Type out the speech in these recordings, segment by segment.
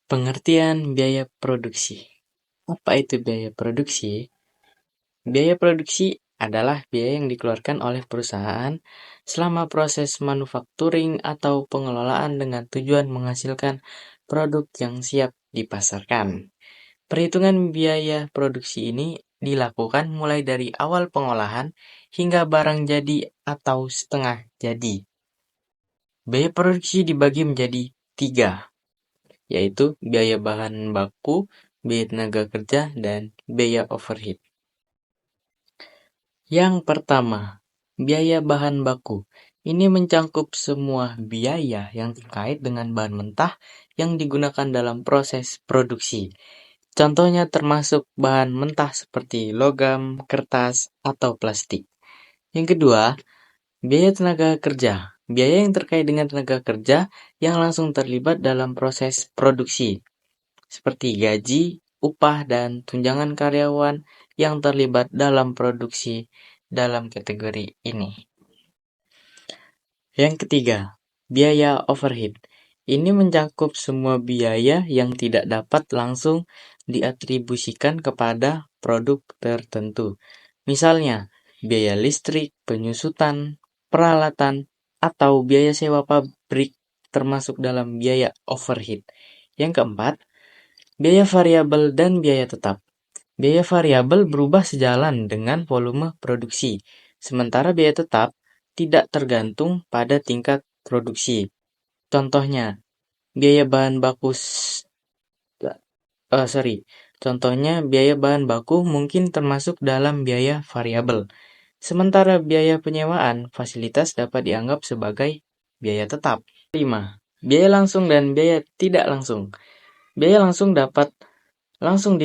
Pengertian biaya produksi. Apa itu biaya produksi? Biaya produksi adalah biaya yang dikeluarkan oleh perusahaan selama proses manufacturing atau pengelolaan dengan tujuan menghasilkan produk yang siap dipasarkan. Perhitungan biaya produksi ini dilakukan mulai dari awal pengolahan hingga barang jadi atau setengah jadi. Biaya produksi dibagi menjadi 3, yaitu biaya bahan baku, biaya tenaga kerja, dan biaya overhead. Yang pertama, biaya bahan baku. Ini mencakup semua biaya yang terkait dengan bahan mentah yang digunakan dalam proses produksi. Contohnya termasuk bahan mentah seperti logam, kertas, atau plastik. Yang kedua, biaya tenaga kerja. Biaya yang terkait dengan tenaga kerja yang langsung terlibat dalam proses produksi, seperti gaji, upah, dan tunjangan karyawan yang terlibat dalam produksi dalam kategori ini. Yang ketiga, biaya overhead. Ini mencakup semua biaya yang tidak dapat langsung diatribusikan kepada produk tertentu. Misalnya, biaya listrik, penyusutan, peralatan, atau biaya sewa pabrik termasuk dalam biaya overhead. Yang keempat, biaya variabel dan biaya tetap. Biaya variabel berubah sejalan dengan volume produksi, sementara biaya tetap tidak tergantung pada tingkat produksi. Contohnya, biaya bahan baku biaya bahan baku mungkin termasuk dalam biaya variabel. Sementara biaya penyewaan fasilitas dapat dianggap sebagai biaya tetap. 5. Biaya langsung dan biaya tidak langsung. Biaya langsung dapat langsung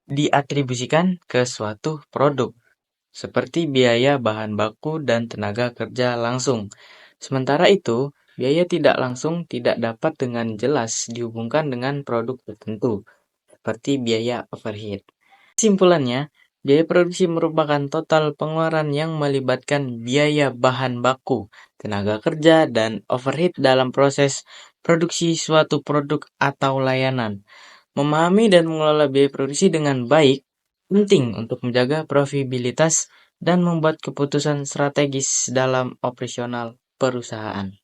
diatribusikan ke suatu produk, seperti biaya bahan baku dan tenaga kerja langsung. Sementara itu, biaya tidak langsung tidak dapat dengan jelas dihubungkan dengan produk tertentu, seperti biaya overhead. Kesimpulannya, biaya produksi merupakan total pengeluaran yang melibatkan biaya bahan baku, tenaga kerja, dan overhead dalam proses produksi suatu produk atau layanan. Memahami dan mengelola biaya produksi dengan baik penting untuk menjaga profitabilitas dan membuat keputusan strategis dalam operasional perusahaan.